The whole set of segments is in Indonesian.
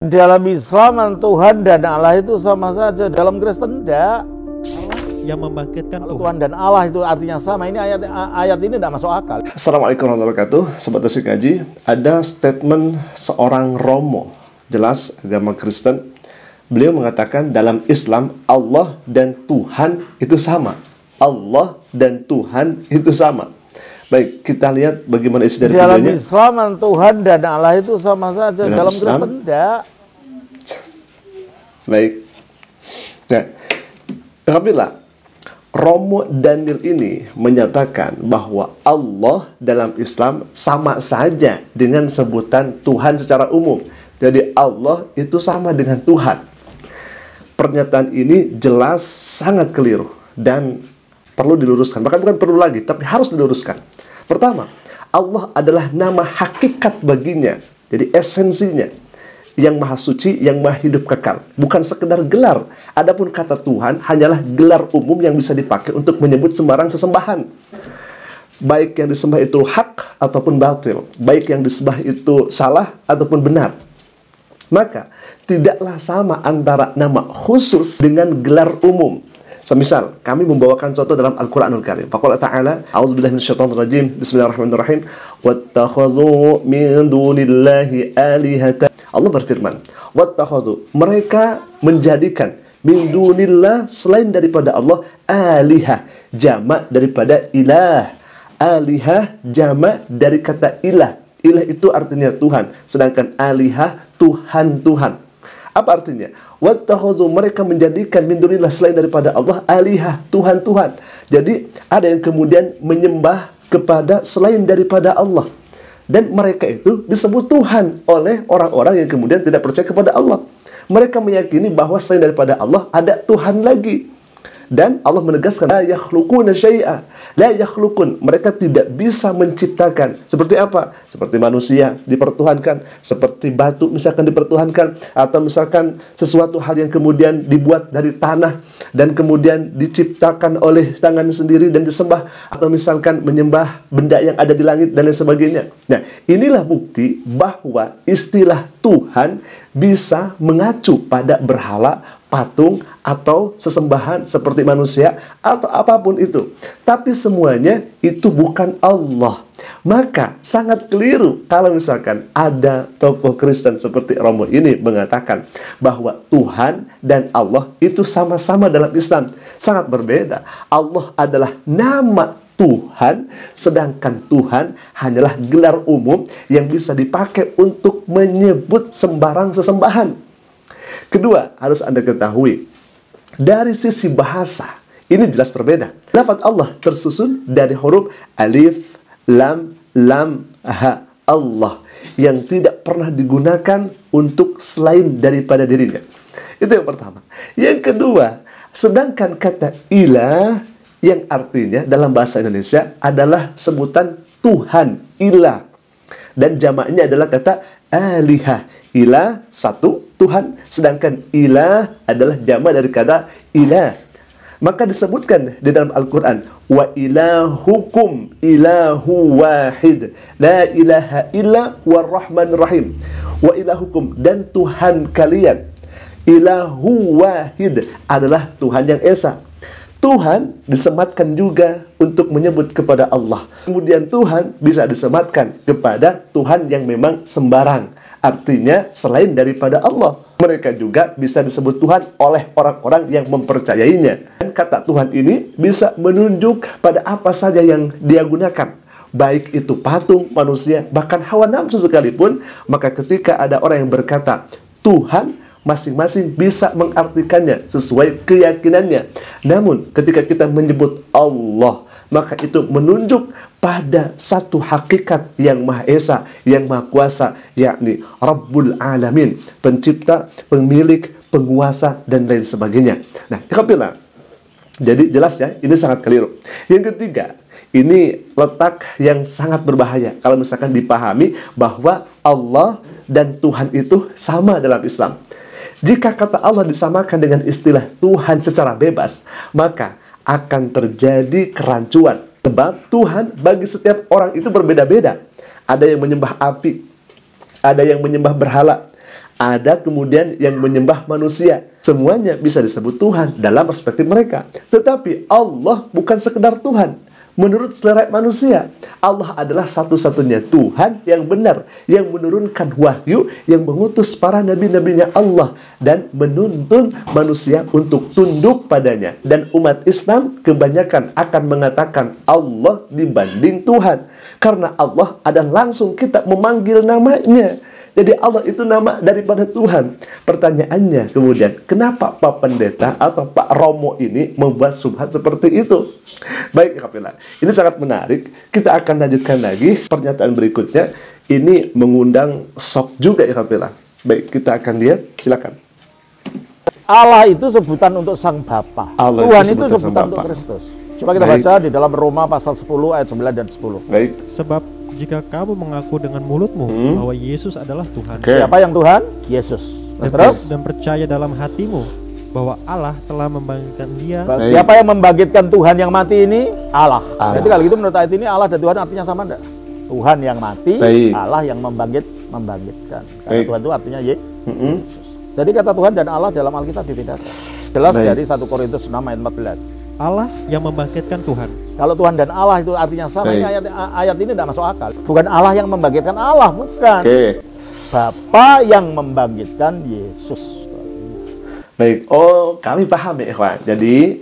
Dalam Islam Tuhan dan Allah itu sama saja. Dalam Kristen tidak. Yang membangkitkan Tuhan dan Allah itu artinya sama. Ini ayat ini tidak masuk akal. Assalamualaikum warahmatullahi wabarakatuh. Sobat Asik Ngaji, ada statement seorang Romo, jelas agama Kristen. Beliau mengatakan dalam Islam Allah dan Tuhan itu sama. Allah dan Tuhan itu sama. Baik, kita lihat bagaimana isi dari dalam videonya. Islam Tuhan dan Allah itu sama saja. Dalam Islam, Kristen tidak. Baik. Nah, alhamdulillah, Romo Daniel ini menyatakan bahwa Allah dalam Islam sama saja dengan sebutan Tuhan secara umum. Jadi Allah itu sama dengan Tuhan. Pernyataan ini jelas sangat keliru dan perlu diluruskan. Bahkan bukan perlu lagi, tapi harus diluruskan. Pertama, Allah adalah nama hakikat baginya. Jadi esensinya, yang maha suci, yang maha hidup kekal. Bukan sekedar gelar. Adapun kata Tuhan hanyalah gelar umum yang bisa dipakai untuk menyebut sembarang sesembahan. Baik yang disembah itu hak ataupun batil. Baik yang disembah itu salah ataupun benar. Maka, tidaklah sama antara nama khusus dengan gelar umum. Semisal, kami membawakan contoh dalam Al-Quranul Karim. Faqala ta'ala, a'udzubillahi minasyaitonirrajim, bismillahirrahmanirrahim, wattakhadhu min dunillahi alihatan. Allah berfirman, wattakhadhu, mereka menjadikan min dunillah, selain daripada Allah, alihah, jamak daripada ilah. Alihah, jamak dari kata ilah. Ilah itu artinya Tuhan, sedangkan alihah, Tuhan-Tuhan. Apa artinya? Wattakhadhu, mereka menjadikan min dunillah, selain daripada Allah, alihah, Tuhan-Tuhan. Jadi ada yang kemudian menyembah kepada selain daripada Allah. Dan mereka itu disebut Tuhan oleh orang-orang yang kemudian tidak percaya kepada Allah. Mereka meyakini bahwa selain daripada Allah ada Tuhan lagi. Dan Allah menegaskan, la yakhluquna syai'a, la yakhluqun, mereka tidak bisa menciptakan. Seperti apa? Seperti manusia dipertuhankan, seperti batu misalkan dipertuhankan, atau misalkan sesuatu hal yang kemudian dibuat dari tanah dan kemudian diciptakan oleh tangan sendiri dan disembah, atau misalkan menyembah benda yang ada di langit dan lain sebagainya. Nah, inilah bukti bahwa istilah Tuhan bisa mengacu pada berhala, patung, atau sesembahan seperti manusia atau apapun itu. Tapi semuanya itu bukan Allah. Maka sangat keliru kalau misalkan ada tokoh Kristen seperti Romo ini mengatakan bahwa Tuhan dan Allah itu sama-sama dalam Islam. Sangat berbeda. Allah adalah nama Tuhan, sedangkan Tuhan hanyalah gelar umum yang bisa dipakai untuk menyebut sembarang sesembahan. Kedua, harus Anda ketahui, dari sisi bahasa, ini jelas berbeda. Lafaz Allah tersusun dari huruf alif, lam, ha, Allah, yang tidak pernah digunakan untuk selain daripada dirinya. Itu yang pertama. Yang kedua, sedangkan kata ilah, yang artinya dalam bahasa Indonesia adalah sebutan Tuhan, ilah. Dan jamaknya adalah kata alihah. Ilah, satu, Tuhan. Sedangkan ilah adalah jamak dari kata ilah. Maka disebutkan di dalam Al-Quran, wa ilahukum ilahu wahid, la ilaha illa huwar rahmanir rahim. Wa ilahukum, dan Tuhan kalian, ilahu wahid, adalah Tuhan yang esa. Tuhan disematkan juga untuk menyebut kepada Allah. Kemudian Tuhan bisa disematkan kepada Tuhan yang memang sembarang. Artinya selain daripada Allah. Mereka juga bisa disebut Tuhan oleh orang-orang yang mempercayainya. Dan kata Tuhan ini bisa menunjuk pada apa saja yang dia gunakan. Baik itu patung, manusia, bahkan hawa nafsu sekalipun. Maka ketika ada orang yang berkata Tuhan, masing-masing bisa mengartikannya sesuai keyakinannya. Namun ketika kita menyebut Allah, maka itu menunjuk pada satu hakikat yang Maha Esa, yang Maha Kuasa, yakni Rabbul Alamin, pencipta, pemilik, penguasa, dan lain sebagainya. Nah, ikhwatilah, jadi jelas ya, ini sangat keliru. Yang ketiga, ini letak yang sangat berbahaya kalau misalkan dipahami bahwa Allah dan Tuhan itu sama dalam Islam. Jika kata Allah disamakan dengan istilah Tuhan secara bebas, maka akan terjadi kerancuan. Sebab Tuhan bagi setiap orang itu berbeda-beda. Ada yang menyembah api, ada yang menyembah berhala, ada kemudian yang menyembah manusia. Semuanya bisa disebut Tuhan dalam perspektif mereka. Tetapi Allah bukan sekedar Tuhan. Menurut selera manusia, Allah adalah satu-satunya Tuhan yang benar, yang menurunkan wahyu, yang mengutus para nabi-nabinya Allah, dan menuntun manusia untuk tunduk padanya. Dan umat Islam kebanyakan akan mengatakan Allah dibanding Tuhan. Karena Allah adalah langsung kita memanggil namanya. Jadi Allah itu nama daripada Tuhan. Pertanyaannya kemudian, kenapa Pak Pendeta atau Pak Romo ini membuat subhat seperti itu? Baik, Kapila. Ini sangat menarik. Kita akan lanjutkan lagi pernyataan berikutnya. Ini mengundang shock juga ya, Kapila. Baik, kita akan lihat. Silakan. Allah itu sebutan untuk Sang Bapa. Allah Tuhan itu itu sebutan sebutan Sang untuk Bapa. Kristus. Coba kita Baik. baca di dalam Roma pasal 10 ayat 9 dan 10. Baik. Sebab jika kamu mengaku dengan mulutmu bahwa Yesus adalah Tuhan, Oke. Siapa yang Tuhan? Yesus. dan, Terus dan percaya dalam hatimu bahwa Allah telah membangkitkan dia, Baik. siapa yang membangkitkan Tuhan yang mati ini? Allah. Allah. Jadi kalau gitu menurut ayat ini Allah dan Tuhan artinya sama enggak? Tuhan yang mati, Baik. Allah yang membangkitkan. Karena Baik. Tuhan itu artinya Yesus. Mm-mm. Jadi kata Tuhan dan Allah dalam Alkitab dibedakan. Jelas Baik. dari 1 Korintus 6 ayat 14. Allah yang membangkitkan Tuhan. Kalau Tuhan dan Allah itu artinya sama, Baik. ini ayat ini tidak masuk akal. Bukan Allah yang membangkitkan Allah, bukan. Oke. Bapa yang membangkitkan Yesus. Baik. Oh, kami paham ya, ikhwan. Jadi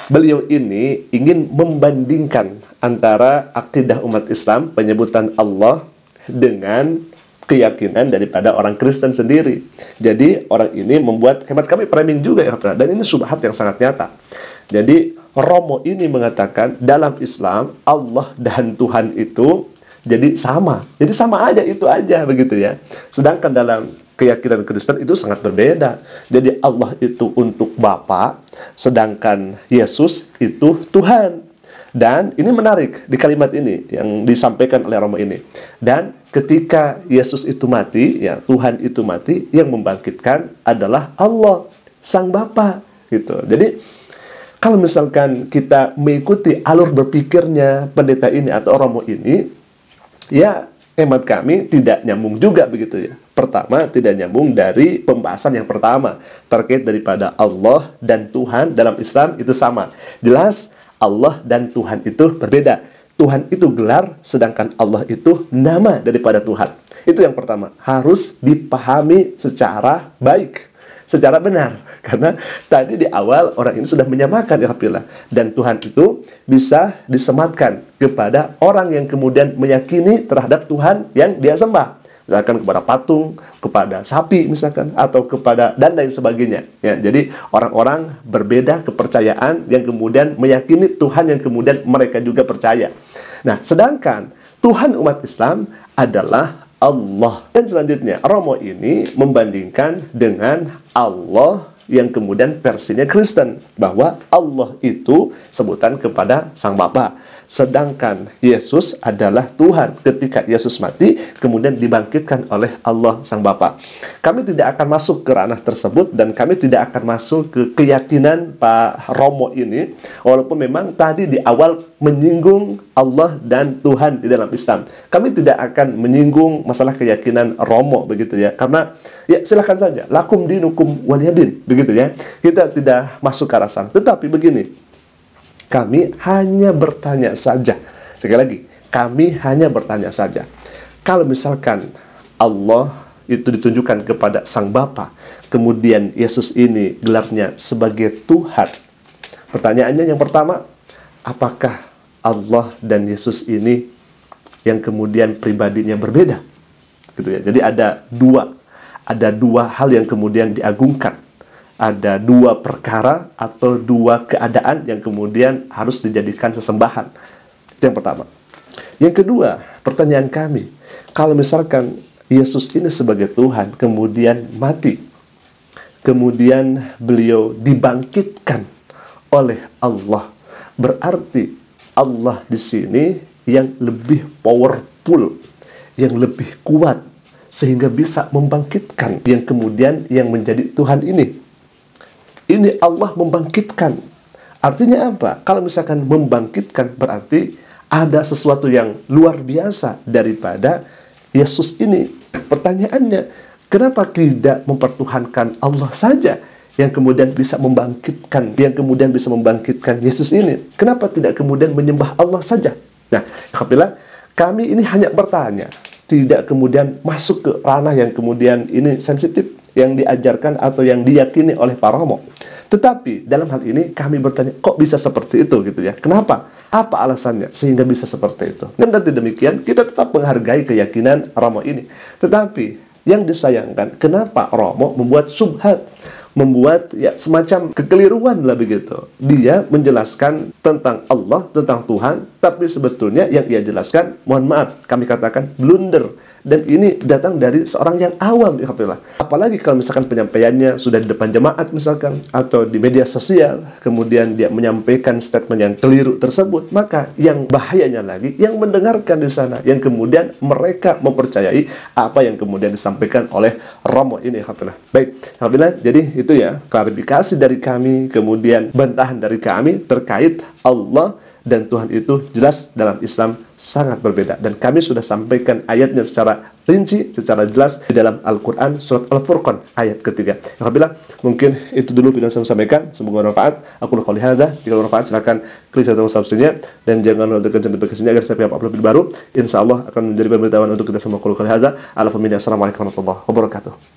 beliau ini ingin membandingkan antara akidah umat Islam, penyebutan Allah, dengan keyakinan daripada orang Kristen sendiri. Jadi orang ini membuat, hemat kami, framing juga ya, dan ini subhat yang sangat nyata. Jadi Romo ini mengatakan dalam Islam Allah dan Tuhan itu jadi sama. Jadi sama aja, itu aja begitu ya. Sedangkan dalam keyakinan Kristen itu sangat berbeda. Jadi Allah itu untuk Bapa, sedangkan Yesus itu Tuhan. Dan ini menarik di kalimat ini yang disampaikan oleh Romo ini. Dan ketika Yesus itu mati, ya Tuhan itu mati, yang membangkitkan adalah Allah, Sang Bapa gitu. Jadi kalau misalkan kita mengikuti alur berpikirnya pendeta ini atau Romo ini, ya hemat kami tidak nyambung juga begitu ya. Pertama, tidak nyambung dari pembahasan yang pertama terkait daripada Allah dan Tuhan dalam Islam itu sama. Jelas Allah dan Tuhan itu berbeda. Tuhan itu gelar, sedangkan Allah itu nama daripada Tuhan. Itu yang pertama, harus dipahami secara baik, secara benar. Karena tadi di awal orang ini sudah menyamakan ya, dan Tuhan itu bisa disematkan kepada orang yang kemudian meyakini terhadap Tuhan yang dia sembah. Misalkan kepada patung, kepada sapi misalkan, atau kepada dan lain sebagainya. Ya, jadi orang-orang berbeda kepercayaan yang kemudian meyakini Tuhan yang kemudian mereka juga percaya. Nah, sedangkan Tuhan umat Islam adalah Allah. Dan selanjutnya, Romo ini membandingkan dengan Allah yang kemudian versinya Kristen, bahwa Allah itu sebutan kepada Sang Bapa, sedangkan Yesus adalah Tuhan. Ketika Yesus mati, kemudian dibangkitkan oleh Allah Sang Bapa. Kami tidak akan masuk ke ranah tersebut, dan kami tidak akan masuk ke keyakinan Pak Romo ini, walaupun memang tadi di awal menyinggung Allah dan Tuhan di dalam Islam. Kami tidak akan menyinggung masalah keyakinan Romo begitu ya, karena ya silahkan saja, lakum dinukum waliyadin begitu ya. Kita tidak masuk ke arah sana. Tetapi begini, kami hanya bertanya saja. Sekali lagi, kami hanya bertanya saja. Kalau misalkan Allah itu ditunjukkan kepada Sang Bapa, kemudian Yesus ini gelarnya sebagai Tuhan. Pertanyaannya yang pertama, apakah Allah dan Yesus ini yang kemudian pribadinya berbeda? Gitu ya. Jadi ada dua hal yang kemudian diagungkan. Ada dua perkara atau dua keadaan yang kemudian harus dijadikan sesembahan. Itu yang pertama. Yang kedua, pertanyaan kami, kalau misalkan Yesus ini sebagai Tuhan kemudian mati, kemudian beliau dibangkitkan oleh Allah, berarti Allah di sini yang lebih powerful, yang lebih kuat, sehingga bisa membangkitkan yang kemudian yang menjadi Tuhan ini. Ini Allah membangkitkan. Artinya apa? Kalau misalkan membangkitkan, berarti ada sesuatu yang luar biasa daripada Yesus ini. Pertanyaannya, Kenapa tidak mempertuhankan Allah saja yang kemudian bisa membangkitkan Yesus ini? Kenapa tidak kemudian menyembah Allah saja? Nah, alhamdulillah, kami ini hanya bertanya, tidak kemudian masuk ke ranah yang kemudian ini sensitif, yang diajarkan atau yang diyakini oleh para romo. Tetapi dalam hal ini kami bertanya, kok bisa seperti itu gitu ya? Kenapa? Apa alasannya sehingga bisa seperti itu? Dan demikian kita tetap menghargai keyakinan romo ini. Tetapi yang disayangkan, kenapa romo membuat subhat, membuat ya semacam kekeliruan lah begitu. Dia menjelaskan tentang Allah, tentang Tuhan, tapi sebetulnya yang ia jelaskan, mohon maaf, kami katakan blunder. Dan ini datang dari seorang yang awam, apalagi kalau misalkan penyampaiannya sudah di depan jemaat misalkan, atau di media sosial, kemudian dia menyampaikan statement yang keliru tersebut, maka yang bahayanya lagi, yang mendengarkan di sana, yang kemudian mereka mempercayai apa yang kemudian disampaikan oleh romo ini. Baik, jadi itu ya klarifikasi dari kami, kemudian bantahan dari kami terkait Allah dan Tuhan itu jelas dalam Islam sangat berbeda. Dan kami sudah sampaikan ayatnya secara rinci, secara jelas di dalam Al-Quran surat Al-Furqan ayat ketiga. Alhamdulillah, mungkin itu dulu yang saya sampaikan. Semoga bermanfaat. Aku qouli hadza. Jika bermanfaat silakan klik tombol subscribe-nya dan jangan lupa tekan notifikasinya agar setiap upload video baru insya Allah akan menjadi pemberitahuan untuk kita semua. Qouli hadza. Assalamualaikum warahmatullahi wabarakatuh.